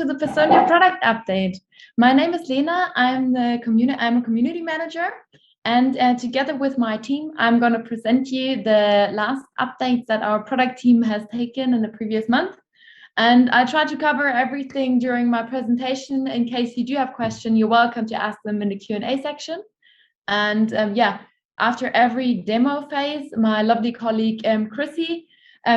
to the Personio product update. My name is Lena. I'm a community manager, and together with my team, I'm going to present you the last updates that our product team has taken in the previous month. And I try to cover everything during my presentation. In case you do have questions, you're welcome to ask them in the Q&A section. And after every demo phase, my lovely colleague Chrissy,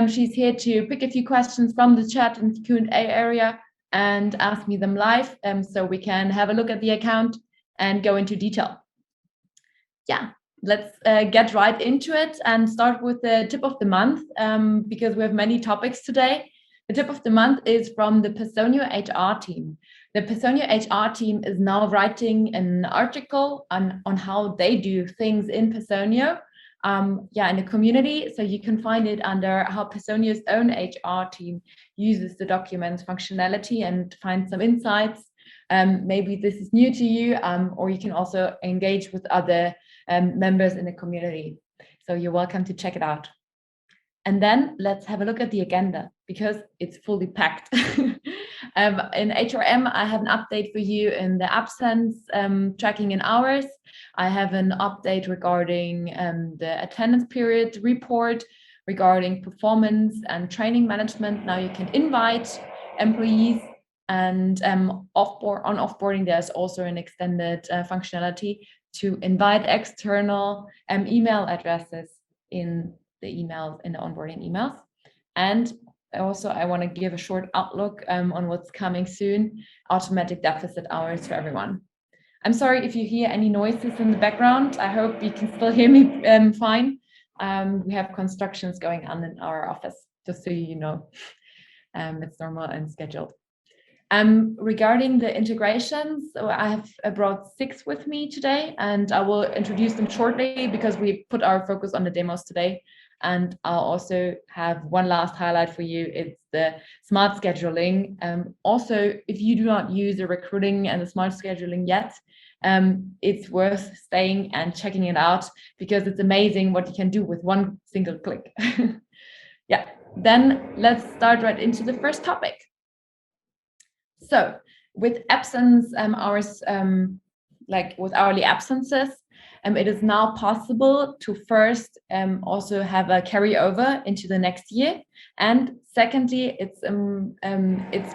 she's here to pick a few questions from the chat and Q&A area and ask me them live, so we can have a look at the account and go into detail. Yeah, let's get right into it and start with the tip of the month, because we have many topics today. The tip of the month is from the Personio HR team. The Personio HR team is now writing an article on how they do things in Personio, in the community. So you can find it under how Personio's own HR team uses the documents functionality and find some insights. Maybe this is new to you, or you can also engage with other members in the community. So you're welcome to check it out. And then let's have a look at the agenda, because it's fully packed. In HRM, I have an update for you in the absence tracking in hours. I have an update regarding the attendance period report, regarding performance and training management. Now you can invite employees, and on offboarding, there's also an extended functionality to invite external email addresses in the emails, in the onboarding emails. And also I want to give a short outlook on what's coming soon: automatic deficit hours for everyone. I'm sorry if you hear any noises in the background. I hope you can still hear me fine. We have constructions going on in our office, just so you know. It's normal and scheduled. Regarding the integrations, so I have brought 6 with me today, and I will introduce them shortly because we put our focus on the demos today. And I'll also have one last highlight for you. It's the smart scheduling. Also, if you do not use the recruiting and the smart scheduling yet, it's worth staying and checking it out, because it's amazing what you can do with one single click. Yeah, then let's start right into the first topic. So with absence hours, like with hourly absences, it is now possible to first also have a carryover into the next year. And secondly, it's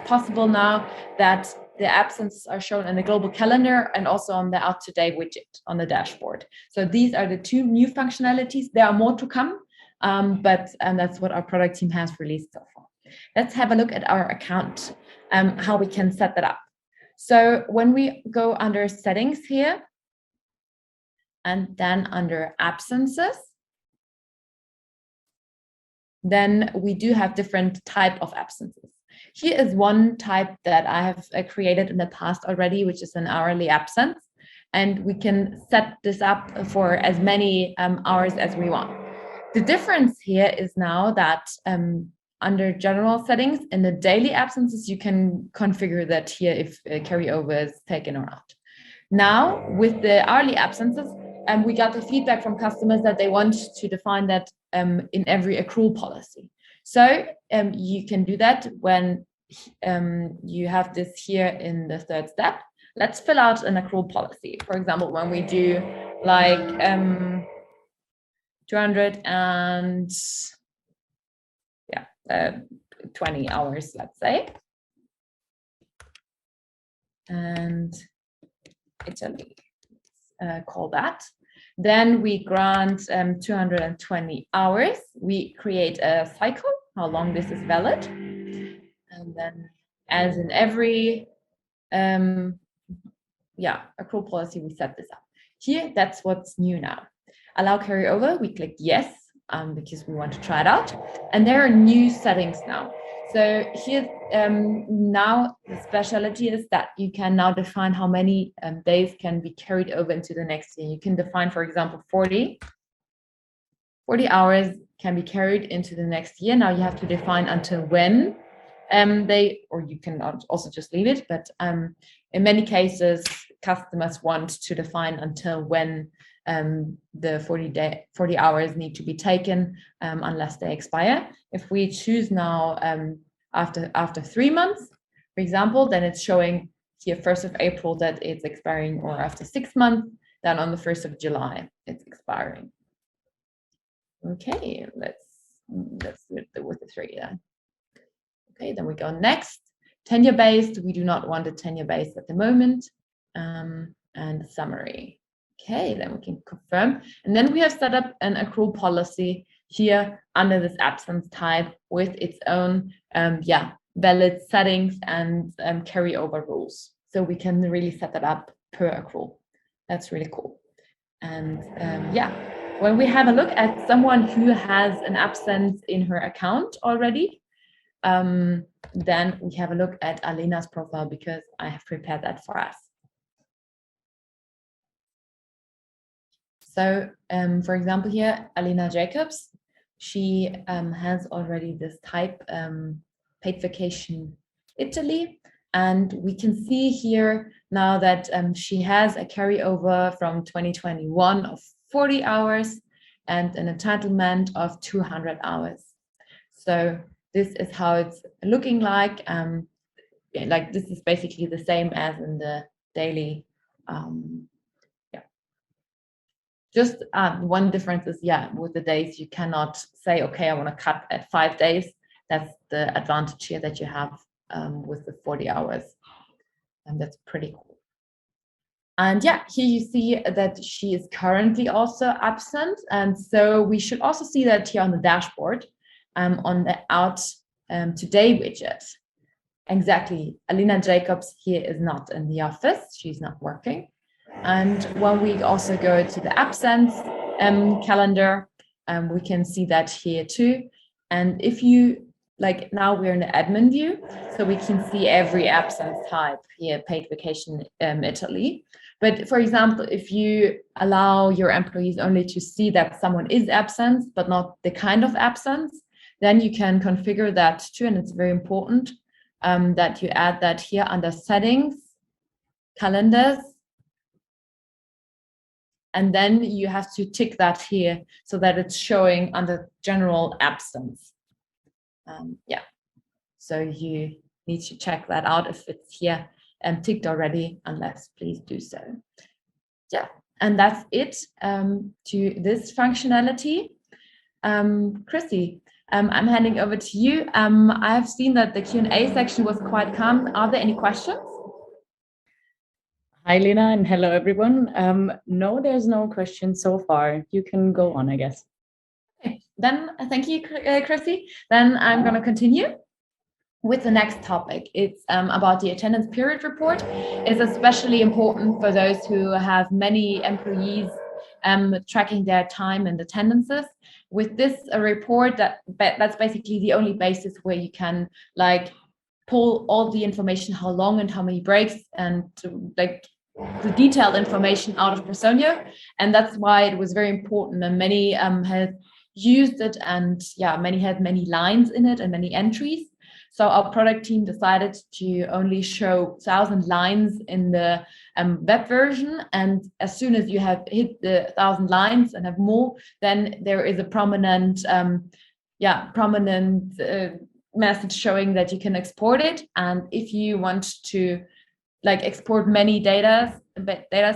possible now that the absences are shown in the global calendar and also on the out-to-date widget on the dashboard. So these are the 2 new functionalities. There are more to come, but that's what our product team has released so far. Let's have a look at our account, how we can set that up. So when we go under settings here, and then under absences, then we do have different type of absences. Here is one type that I have created in the past already, which is an hourly absence. And we can set this up for as many hours as we want. The difference here is now that under general settings, in the daily absences, you can configure that here if carryover is taken or not. Now, with the hourly absences, we got the feedback from customers that they want to define that in every accrual policy. So you can do that when you have this here in the 3rd step. Let's fill out an accrual policy. For example, when we do like 220 hours, let's say, and Italy. Call that. Then we grant 220 hours. We create a cycle, how long this is valid. And then, as in every accrual policy, we set this up. Here, that's what's new now. Allow carryover, we click yes, because we want to try it out. And there are new settings now. So here, now the specialty is that you can now define how many days can be carried over into the next year. You can define, for example, 40 hours can be carried into the next year. Now you have to define until when or you can also just leave it. But in many cases, customers want to define until when the 40 hours need to be taken unless they expire. If we choose now after 3 months, for example, then it's showing here 1st of April that it's expiring, or after 6 months, then on the 1st of July, it's expiring. Okay, let's do it with the 3 then. Okay, then we go next. Tenure-based, we do not want a tenure-based at the moment. And summary. Okay, then we can confirm. And then we have set up an accrual policy here under this absence type with its own valid settings and carryover rules. So we can really set that up per accrual. That's really cool. And when we have a look at someone who has an absence in her account already, then we have a look at Lena's profile, because I have prepared that for us. So, for example, here, Lena Jacobs, she has already this type, paid vacation Italy. And we can see here now that she has a carryover from 2021 of 40 hours and an entitlement of 200 hours. So this is how it's looking like. Like this is basically the same as in the daily. Just one difference is, with the days, you cannot say, okay, I want to cut at 5 days. That's the advantage here that you have with the 40 hours. And that's pretty cool. And here you see that she is currently also absent. And so we should also see that here on the dashboard, on the out today widget. Exactly, Lena Jacobs here is not in the office. She's not working. And when we also go to the absence calendar, we can see that here too. And if you, like now we're in the admin view, so we can see every absence type here, paid vacation Italy. But for example, if you allow your employees only to see that someone is absent, but not the kind of absence, then you can configure that too. And it's very important that you add that here under settings, calendars, and then you have to tick that here so that it's showing under general absence. So you need to check that out if it's here ticked already, unless please do so. And that's it to this functionality. Chrissy, I'm handing over to you. I have seen that the Q&A section was quite calm. Are there any questions? Hi, Lena, and hello, everyone. No, there's no question so far. You can go on, I guess. Okay, then thank you, Chrissy. Then I'm going to continue with the next topic. It's about the attendance period report. It's especially important for those who have many employees tracking their time and attendances. With this report, that's basically the only basis where you can pull all the information, how long and how many breaks, and the detailed information out of Personio. And that's why it was very important, and many have used it, and many had many lines in it and many entries. So our product team decided to only show 1,000 lines in the web version. And as soon as you have hit the 1,000 lines and have more, then there is a prominent message showing that you can export it. And if you want to export many data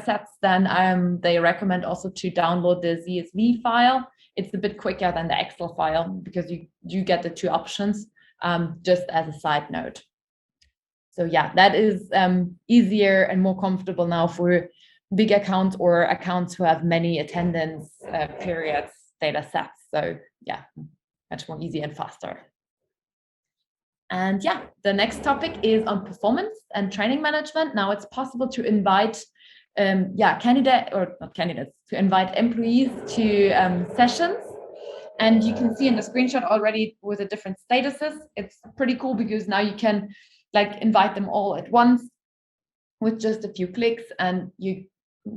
sets, then they recommend also to download the CSV file. It's a bit quicker than the Excel file because you get the 2 options. Just as a side note. So that is easier and more comfortable now for big accounts or accounts who have many attendance periods data sets. So much more easy and faster. And the next topic is on performance and training management. Now it's possible to invite to invite employees to sessions. And you can see in the screenshot already with the different statuses. It's pretty cool because now you can invite them all at once with just a few clicks, and you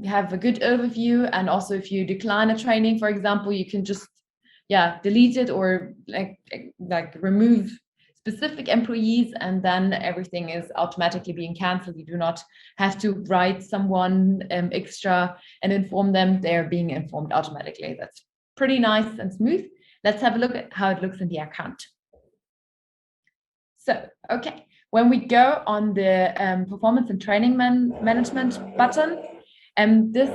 have a good overview. And also if you decline a training, for example, you can just delete it or remove specific employees, and then everything is automatically being canceled. You do not have to write someone extra and inform them. They're being informed automatically. That's pretty nice and smooth. Let's have a look at how it looks in the account. So, okay, when we go on the performance and training management button, this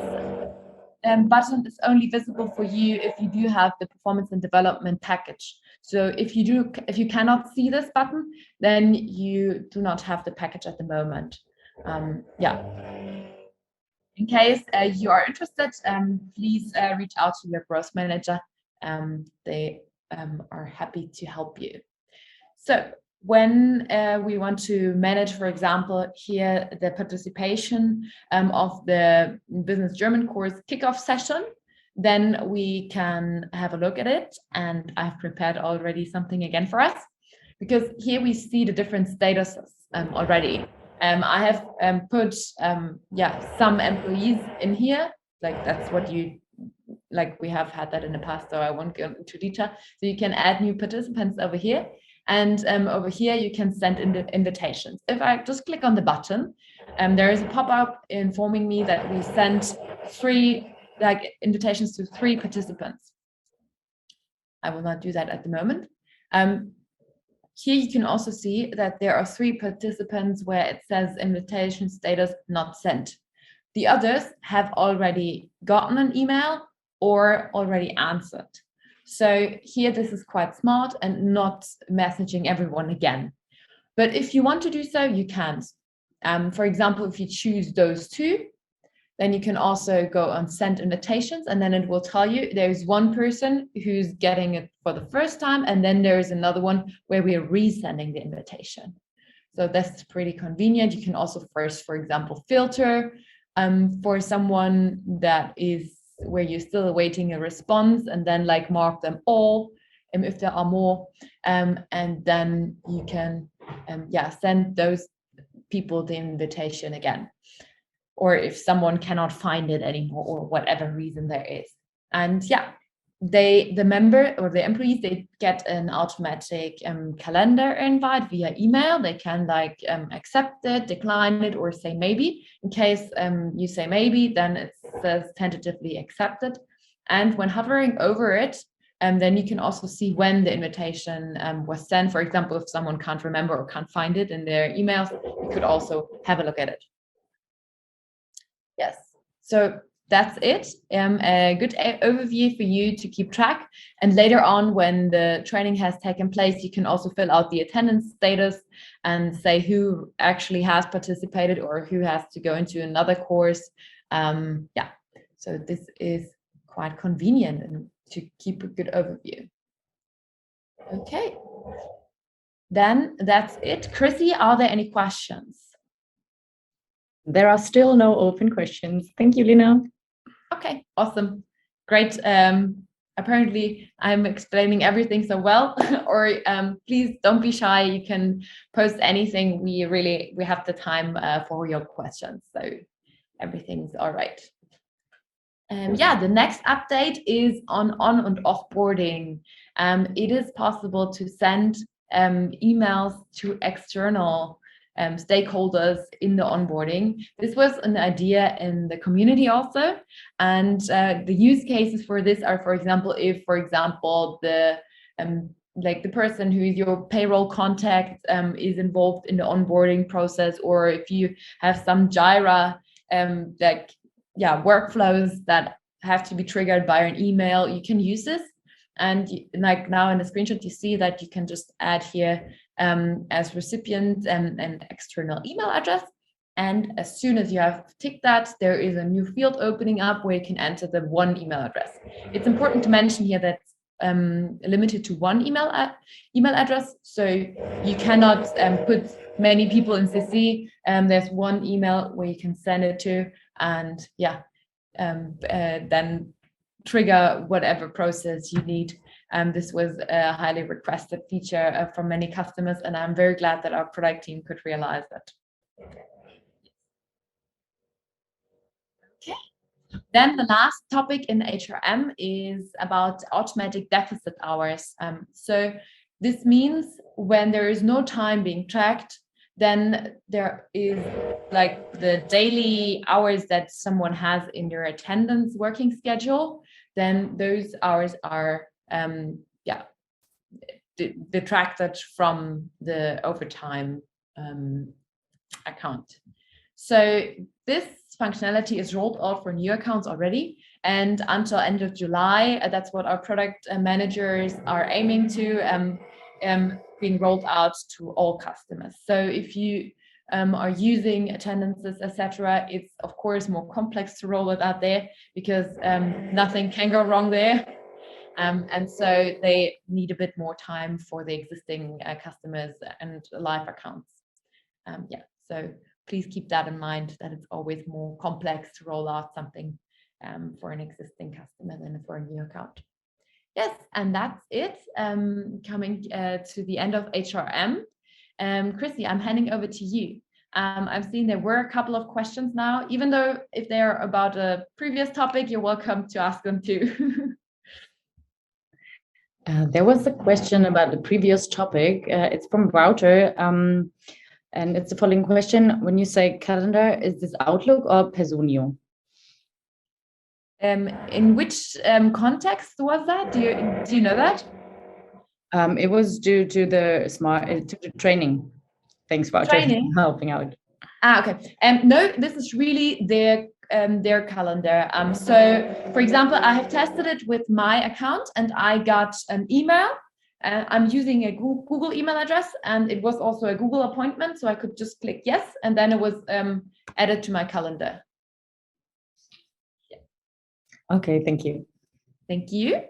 button is only visible for you if you do have the performance and development package. So if you cannot see this button, then you do not have the package at the moment. Yeah. In case you are interested, please reach out to your growth manager. They are happy to help you. So when we want to manage, for example, here the participation of the Business German course kickoff session, then we can have a look at it. And I've prepared already something again for us, because here we see the different statuses already. I have put some employees in here, like that's what you like. We have had that in the past, so I won't go into detail. So you can add new participants over here. And over here, you can send in the invitations. If I just click on the button, there is a pop-up informing me that we sent 3 invitations to 3 participants. I will not do that at the moment. Here you can also see that there are 3 participants where it says invitation status not sent. The others have already gotten an email or already answered. So here, this is quite smart and not messaging everyone again. But if you want to do so, you can. For example, if you choose those 2, then you can also go on send invitations, and then it will tell you there's one person who's getting it for the first time, and then there is another one where we are resending the invitation. So that's pretty convenient. You can also first, for example, filter for someone that is where you're still awaiting a response, and then like mark them all if there are more, and then you can send those people the invitation again, or if someone cannot find it anymore or whatever reason there is. And the member or the employees, they get an automatic calendar invite via email. They can accept it, decline it, or say maybe. In case you say maybe, then it says tentatively accepted. And when hovering over it, then you can also see when the invitation was sent. For example, if someone can't remember or can't find it in their emails, you could also have a look at it. Yes, so that's it. A good overview for you to keep track. And later on, when the training has taken place, you can also fill out the attendance status and say who actually has participated or who has to go into another course. So this is quite convenient and to keep a good overview. Okay, then that's it. Chrissy, are there any questions? There are still no open questions. Thank you, Lena. Okay, awesome. Great. Apparently I'm explaining everything so well, or please don't be shy. You can post anything. We have the time for your questions. So everything's all right. The next update is on and offboarding. It is possible to send emails to external stakeholders in the onboarding. This was an idea in the community also, and the use cases for this are, for example, if, for example, the person who is your payroll contact is involved in the onboarding process, or if you have some Jira workflows that have to be triggered by an email, you can use this. And like now in the screenshot, you see that you can just add here as recipient an external email address. And as soon as you have ticked that, there is a new field opening up where you can enter the one email address. It's important to mention here that limited to one email address. So you cannot put many people in CC. There's one email where you can send it to, and then trigger whatever process you need. This was a highly requested feature from many customers, and I'm very glad that our product team could realize that. Okay. Then the last topic in HRM is about automatic deficit hours. So this means when there is no time being tracked, then there is like the daily hours that someone has in their attendance working schedule, then those hours are detracted from the overtime account. So this functionality is rolled out for new accounts already, and until end of July, that's what our product managers are aiming to, being rolled out to all customers. So if you are using attendances, etc., it's of course more complex to roll it out there because nothing can go wrong there. And so they need a bit more time for the existing customers and live accounts. So please keep that in mind, that it's always more complex to roll out something for an existing customer than for a new account. Yes, and that's it. Coming to the end of HRM. Chrissy, I'm handing over to you. I've seen there were a couple of questions now, even though if they're about a previous topic, you're welcome to ask them too. There was a question about the previous topic. It's from Wouter. And it's the following question. When you say calendar, is this Outlook or Personio? In which context was that? Do you know that? It was due to the training. Thanks, Wouter, training? for helping out. Okay. No, this is really their calendar. So, for example, I have tested it with my account, and I got an email. I'm using a Google email address, and it was also a Google appointment, so I could just click yes, and then it was added to my calendar. Yeah. Okay, thank you. Thank you.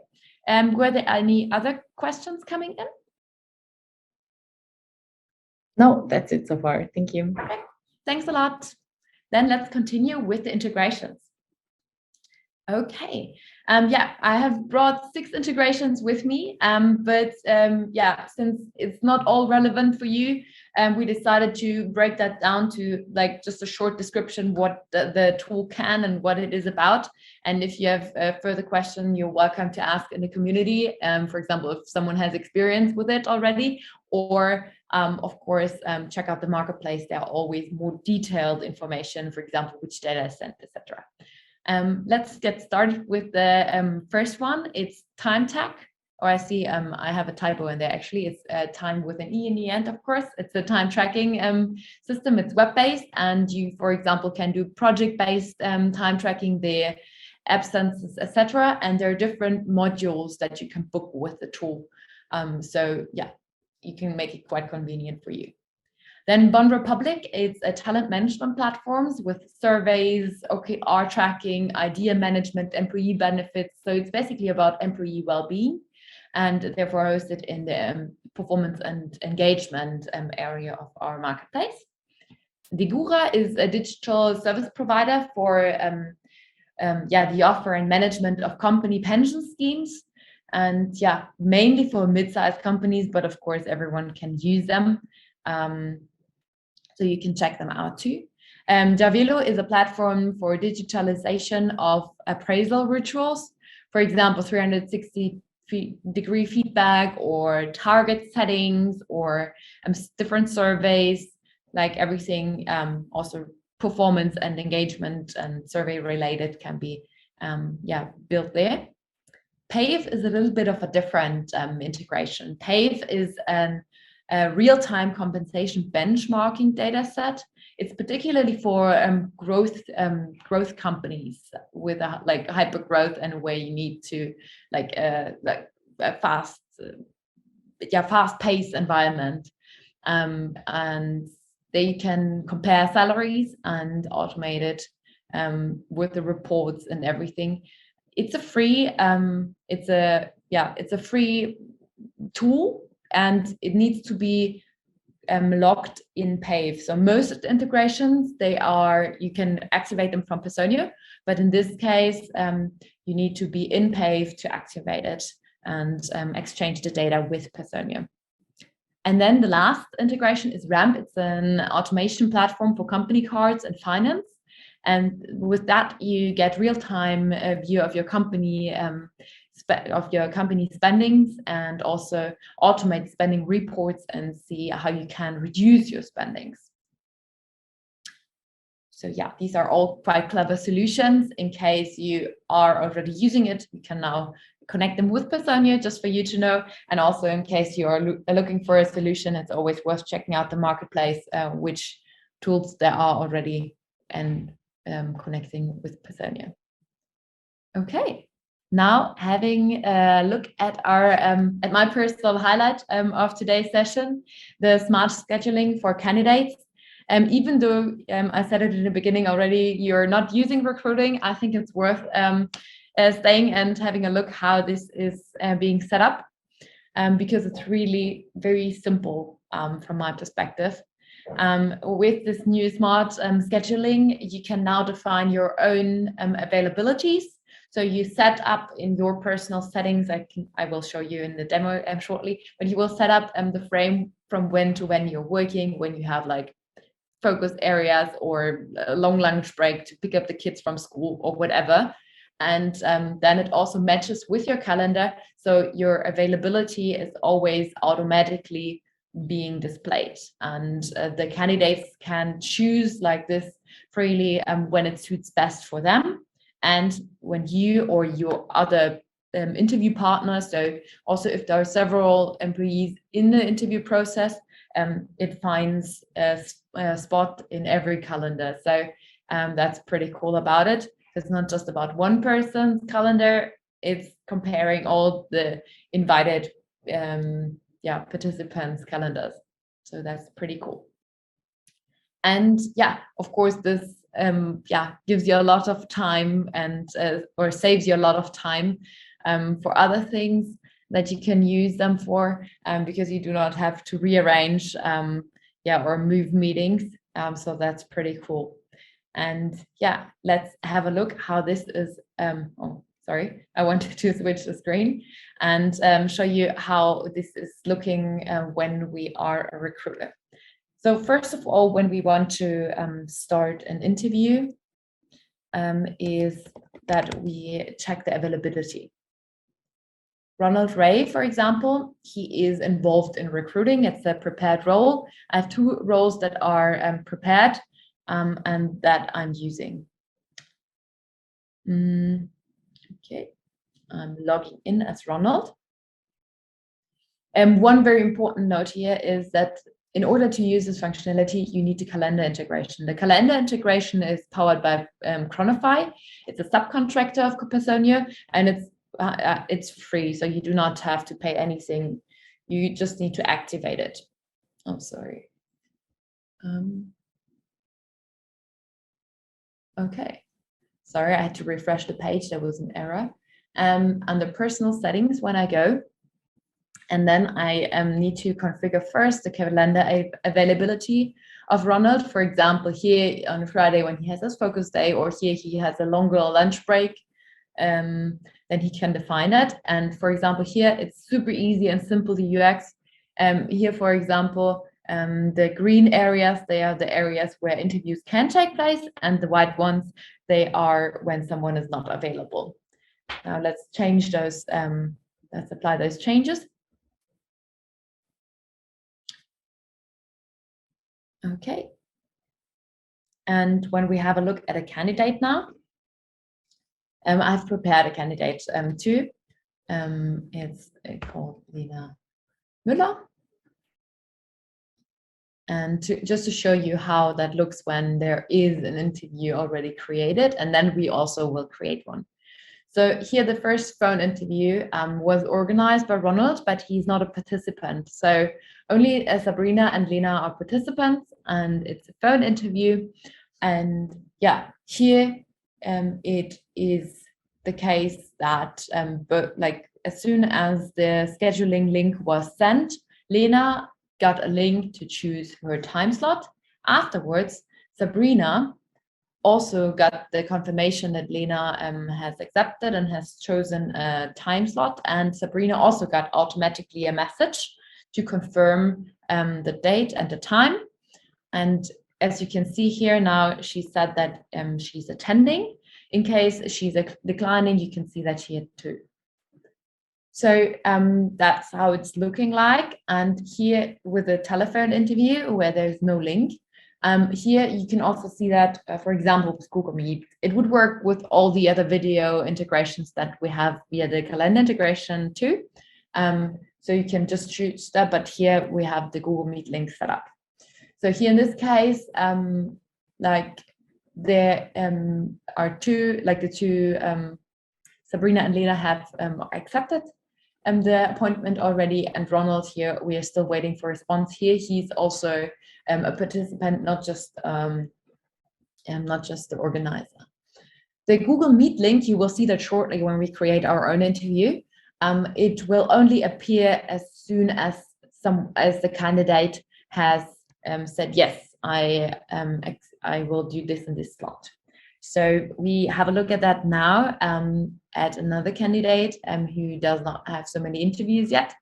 Were there any other questions coming in? No, that's it so far. Thank you. Okay. Thanks a lot. Then let's continue with the integrations. Okay, I have brought 6 integrations with me, but since it's not all relevant for you, we decided to break that down to like just a short description what the tool can and what it is about. And if you have a further question, you're welcome to ask in the community, for example, if someone has experience with it already, or of course, check out the marketplace. There are always more detailed information, for example, which data is sent, etc. Let's get started with the first one. It's time tag, or I see I have a typo in there. Actually, it's time with an E in the end, of course. It's a time tracking system. It's web-based, and you, for example, can do project-based time tracking, the absences, etc. And there are different modules that you can book with the tool. You can make it quite convenient for you. Then Bond Republic, it's a talent management platforms with surveys, OKR tracking, idea management, employee benefits. So it's basically about employee well-being, and therefore hosted in the performance and engagement area of our marketplace. Digura is a digital service provider for the offer and management of company pension schemes. And mainly for mid-sized companies, but of course everyone can use them. So you can check them out too. Javelo is a platform for digitalization of appraisal rituals. For example, 360-degree feedback or target settings or different surveys, like everything, also performance and engagement and survey related can be built there. PAVE is a little bit of a different integration. PAVE is a real-time compensation benchmarking data set. It's particularly for growth companies with a hyper growth and where you need to a fast-paced environment, and they can compare salaries and automate it with the reports and everything. It's a free free tool, and it needs to be logged in PAVE. So most of the integrations, you can activate them from Personio, but in this case, you need to be in PAVE to activate it and exchange the data with Personio. And then the last integration is RAMP. It's an automation platform for company cards and finance. And with that, you get real-time view of your company spendings, and also automate spending reports and see how you can reduce your spendings. So yeah, these are all quite clever solutions. In case you are already using it, you can now connect them with Personio, just for you to know. And also in case you are looking for a solution, it's always worth checking out the marketplace, which tools there are already, and connecting with Personio. Okay, now having a look at our at my personal highlight of today's session, the smart scheduling for candidates. Even though I said it in the beginning already, you're not using recruiting, I think it's worth staying and having a look how this is being set up, because it's really very simple from my perspective. With this new smart scheduling, you can now define your own availabilities. So you set up in your personal settings, I will show you in the demo shortly, but you will set up the frame from when to when you're working, when you have like focus areas or a long lunch break to pick up the kids from school or whatever. And then it also matches with your calendar. So your availability is always automatically being displayed. And the candidates can choose like this freely when it suits best for them. And when you or your other interview partners, so also if there are several employees in the interview process, it finds a spot in every calendar. So that's pretty cool about it. It's not just about one person's calendar, it's comparing all the invited participants' calendars. So that's pretty cool. And yeah, of course, this gives you a lot of time and or saves you a lot of time for other things that you can use them for, because you do not have to rearrange or move meetings. So that's pretty cool. And yeah, let's have a look how this is. Sorry, I wanted to switch the screen and show you how this is looking when we are a recruiter. So first of all, when we want to start an interview, is that we check the availability. Ronald Ray, for example, he is involved in recruiting. It's a prepared role. I have two roles that are prepared and that I'm using. Okay, I'm logging in as Ronald. And one very important note here is that in order to use this functionality, you need the calendar integration. The calendar integration is powered by Chronify. It's a subcontractor of Personio, and it's free, so you do not have to pay anything. You just need to activate it. Oh, sorry. Okay. Sorry, I had to refresh the page. There was an error. Under personal settings, when I go, and then I need to configure first the calendar availability of Ronald. For example, here on Friday when he has his focus day, or here he has a longer lunch break, then he can define that. And for example, here it's super easy and simple, the UX. Here, for example, the green areas, they are the areas where interviews can take place, and the white ones, they are when someone is not available. Now let's change those, let's apply those changes. Okay. And when we have a look at a candidate now, I've prepared a candidate too. It's called Lena Müller. And just to show you how that looks when there is an interview already created, and then we also will create one. So here the first phone interview was organized by Ronald, but he's not a participant. So only Sabrina and Lena are participants, and it's a phone interview. And yeah, here it is the case that but like as soon as the scheduling link was sent, Lena got a link to choose her time slot. Afterwards, Sabrina also got the confirmation that Lena has accepted and has chosen a time slot, and Sabrina also got automatically a message to confirm the date and the time. And as you can see here now, she said that she's attending. In case she's declining, you can see that she had two. So that's how it's looking like. And here with a telephone interview where there's no link, Here you can also see that, for example, with Google Meet, it would work with all the other video integrations that we have via the calendar integration too. So you can just choose that, but here we have the Google Meet link set up. So here in this case, like there are two, like the two, Sabrina and Lena have accepted the appointment already, and Ronald here, we are still waiting for a response here. He's also a participant, not just the organizer. The Google Meet link, you will see that shortly when we create our own interview. It will only appear as soon as the candidate has said, yes, I will do this in this slot. So we have a look at that now at another candidate who does not have so many interviews yet.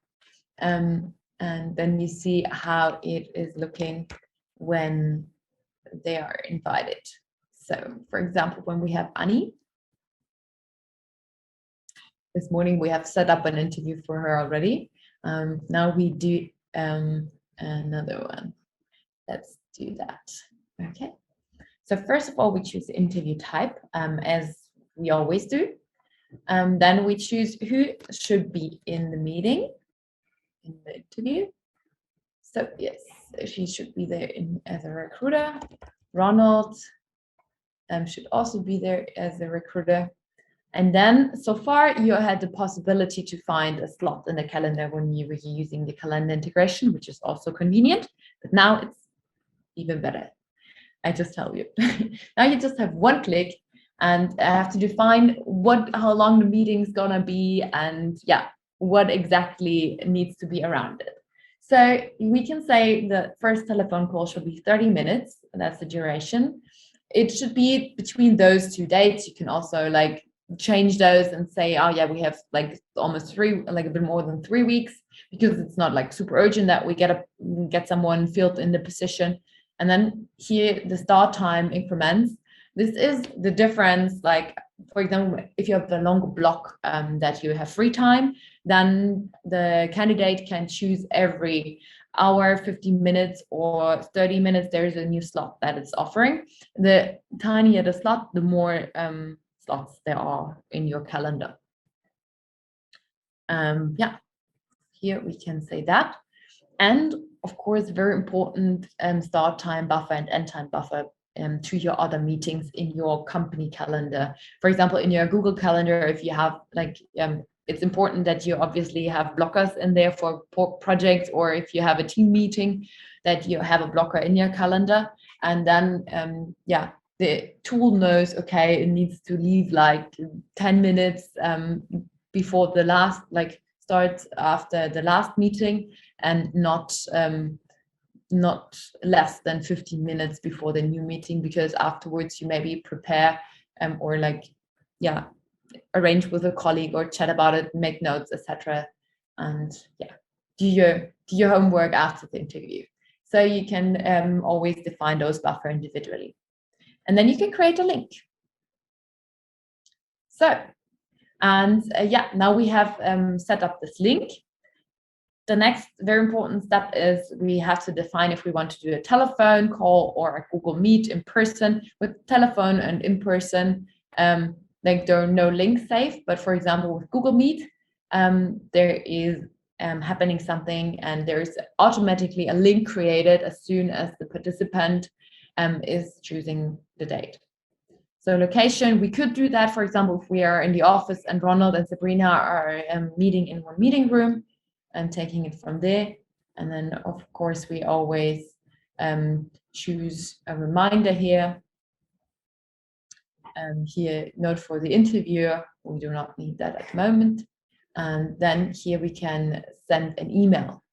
And then you see how it is looking when they are invited. So for example, when we have Annie, this morning we have set up an interview for her already. Now we do another one. Let's do that. Okay. So first of all, we choose the interview type, as we always do. Then we choose who should be in the meeting, in the interview. So yes, she should be there as a recruiter. Ronald should also be there as a recruiter. And then so far you had the possibility to find a slot in the calendar when you were using the calendar integration, which is also convenient, but now it's even better. I just tell you. Now you just have one click and have to define how long the meeting's gonna be and yeah, what exactly needs to be around it. So we can say the first telephone call should be 30 minutes. That's the duration. It should be between those two dates. You can also like change those and say, oh yeah, we have like almost a bit more than 3 weeks, because it's not like super urgent that we get someone filled in the position. And then here the start time increments. This is the difference. Like, for example, if you have a longer block that you have free time, then the candidate can choose every hour, 15 minutes or 30 minutes. There's a new slot that it's offering. The tinier the slot, the more slots there are in your calendar. Yeah, here we can say that. And of course, very important start time buffer and end time buffer to your other meetings in your company calendar. For example, in your Google Calendar, if you have like, it's important that you obviously have blockers in there for projects, or if you have a team meeting, that you have a blocker in your calendar. And then, yeah, the tool knows, okay, it needs to leave like 10 minutes before the last, like starts after the last meeting, and not less than 15 minutes before the new meeting, because afterwards you maybe prepare or like, yeah, arrange with a colleague or chat about it, make notes, etc. And yeah, do your homework after the interview. So you can always define those buffer individually. And then you can create a link. So, and yeah, now we have set up this link. The next very important step is we have to define if we want to do a telephone call or a Google Meet in person. With telephone and in person, like there are no links saved, but for example, with Google Meet, there is happening something and there's automatically a link created as soon as the participant is choosing the date. So location, we could do that, for example, if we are in the office and Ronald and Sabrina are meeting in one meeting room, and taking it from there. And then of course we always choose a reminder here. Here, note for the interviewer, we do not need that at the moment. And then here we can send an email.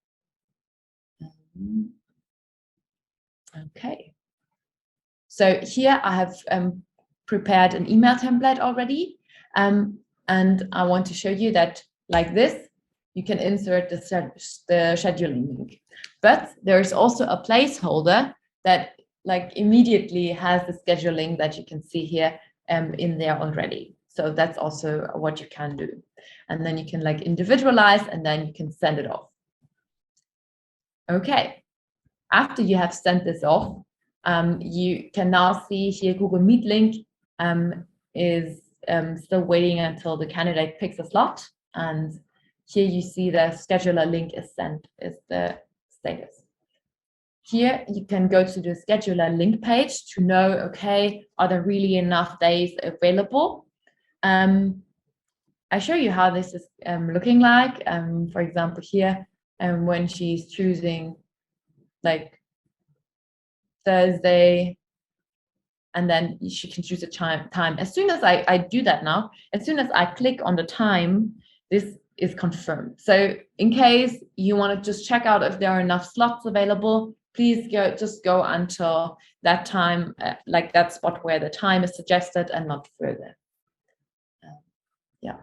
Okay. So here I have prepared an email template already. And I want to show you that like this, you can insert the scheduling link. But there's also a placeholder that like immediately has the scheduling that you can see here in there already. So that's also what you can do. And then you can like individualize and then you can send it off. Okay. After you have sent this off, You can now see here Google Meet link is still waiting until the candidate picks a slot. And here you see the scheduler link is sent, is the status. Here you can go to the scheduler link page to know, okay, are there really enough days available? I show you how this is looking like. For example, here, when she's choosing like Thursday, and then she can choose a time. As soon as I do that now, as soon as I click on the time, this is confirmed. So in case you want to just check out if there are enough slots available, please just go until that time, like that spot where the time is suggested and not further. Yeah.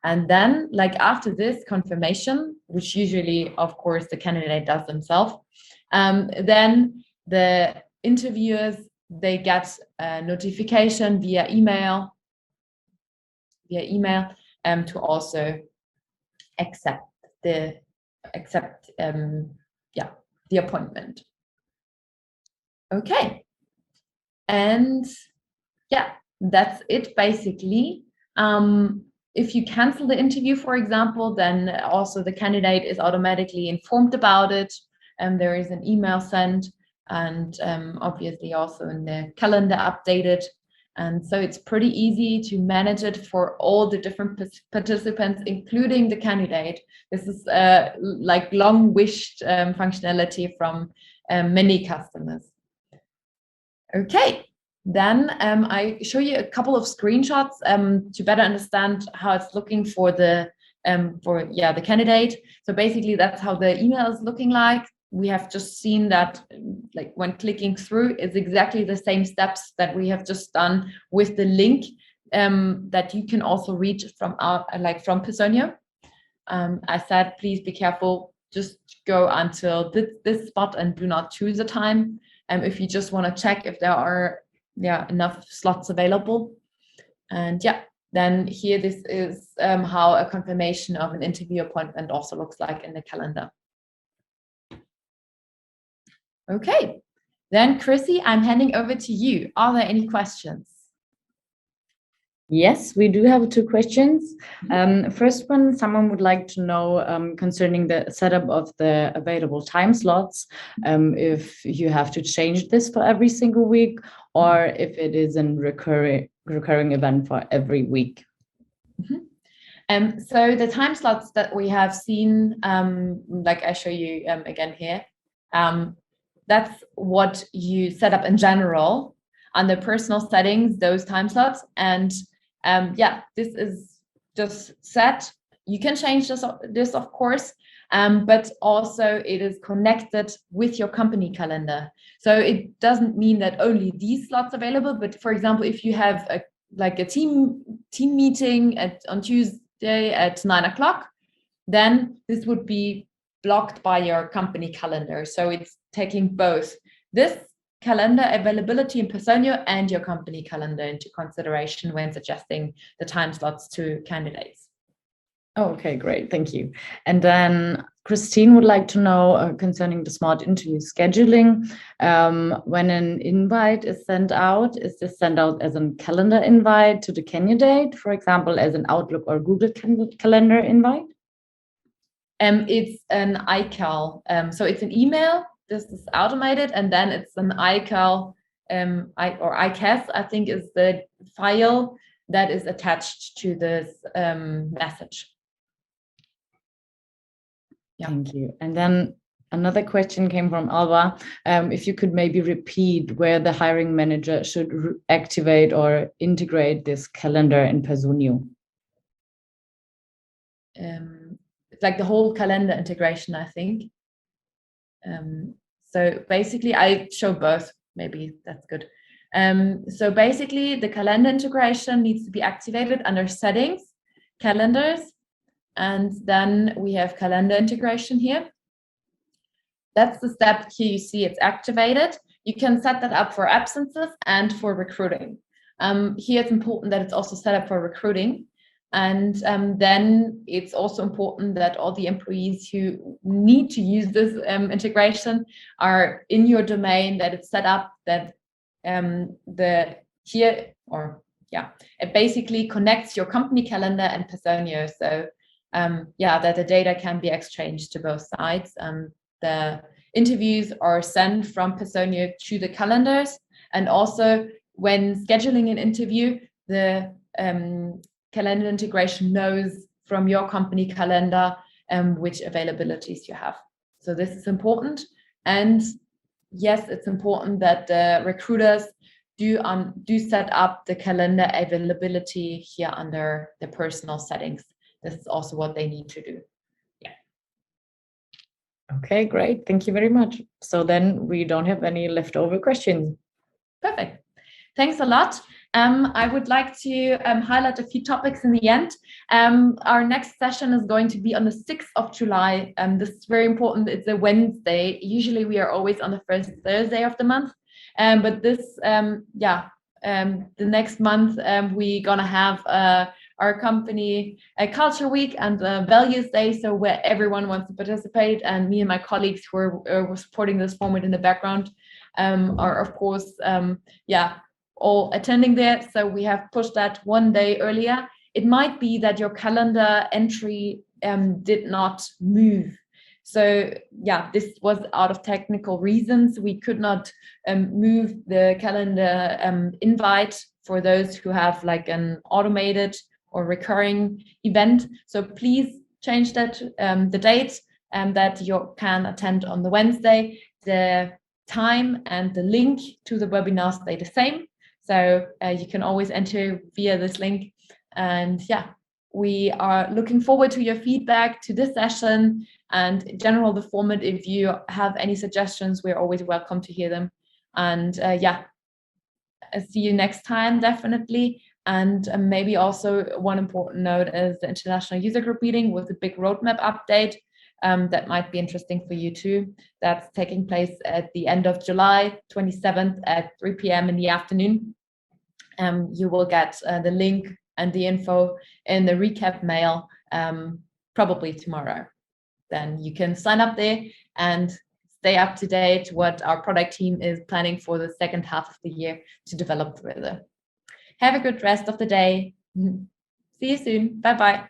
And then like after this confirmation, which usually, of course, the candidate does themselves, then the interviewers, they get a notification via email to also accept the appointment. Okay, and yeah, that's it basically. If you cancel the interview, for example, then also the candidate is automatically informed about it, and there is an email sent, and obviously also in the calendar updated. And so it's pretty easy to manage it for all the different participants, including the candidate. This is like long wished functionality from many customers. Okay, then I show you a couple of screenshots to better understand how it's looking for the candidate. So basically, that's how the email is looking like. We have just seen that, like when clicking through, it's exactly the same steps that we have just done with the link that you can also reach from from Personio. I said, please be careful. Just go until this spot and do not choose a time. If you just want to check if there are enough slots available. And then here this is how a confirmation of an interview appointment also looks like in the calendar. Okay, then Chrissy, I'm handing over to you. Are there any questions? Yes, we do have two questions. First one, someone would like to know concerning the setup of the available time slots, if you have to change this for every single week or if it is a recurring event for every week. So the time slots that we have seen, like I show you again here, that's what you set up in general under personal settings, those time slots. And this is just set. You can change this of course, but also it is connected with your company calendar. So it doesn't mean that only these slots are available, but for example, if you have a team meeting on Tuesday at 9 o'clock, then this would be blocked by your company calendar. So it's taking both this calendar availability in Personio and your company calendar into consideration when suggesting the time slots to candidates. Oh, okay, great. Thank you. And then Christine would like to know concerning the smart interview scheduling. When an invite is sent out, is this sent out as a calendar invite to the candidate, for example, as an Outlook or Google Calendar invite? It's an iCal. So it's an email. This is automated, and then it's an iCal or iCas, I think, is the file that is attached to this message. Yeah. Thank you. And then another question came from Alba. If you could maybe repeat where the hiring manager should activate or integrate this calendar in Personio. It's like the whole calendar integration, I think. So basically, I show both. Maybe that's good. So basically, the calendar integration needs to be activated under settings, calendars, and then we have calendar integration here. That's the step here. You see it's activated. You can set that up for absences and for recruiting. Here it's important that it's also set up for recruiting. And then it's also important that all the employees who need to use this integration are in your domain, that it's set up, that it basically connects your company calendar and Personio. So that the data can be exchanged to both sides. The interviews are sent from Personio to the calendars, and also when scheduling an interview, the calendar integration knows from your company calendar which availabilities you have. So this is important. And yes, it's important that the recruiters do set up the calendar availability here under the personal settings. This is also what they need to do. Yeah. Okay, great. Thank you very much. So then we don't have any leftover questions. Perfect. Thanks a lot. I would like to highlight a few topics in the end. Our next session is going to be on the 6th of July. This is very important. It's a Wednesday. Usually we are always on the first Thursday of the month. But this, the next month, we're going to have our company culture week and values day, so where everyone wants to participate, and me and my colleagues who are supporting this format in the background are of course all attending there. So we have pushed that one day earlier. It might be that your calendar entry did not move. So this was out of technical reasons. We could not move the calendar invite for those who have like an automated or recurring event. So please change that, the date, that you can attend on the Wednesday. The time and the link to the webinar stay the same. So you can always enter via this link. And we are looking forward to your feedback to this session and in general the format. If you have any suggestions, we're always welcome to hear them. And I'll see you next time, definitely. And maybe also one important note is the International User Group meeting with a big roadmap update. That might be interesting for you too. That's taking place at the end of July 27th at 3 p.m. in the afternoon. You will get the link and the info in the recap mail probably tomorrow. Then you can sign up there and stay up to date what our product team is planning for the second half of the year to develop further. Have a good rest of the day. See you soon. Bye-bye.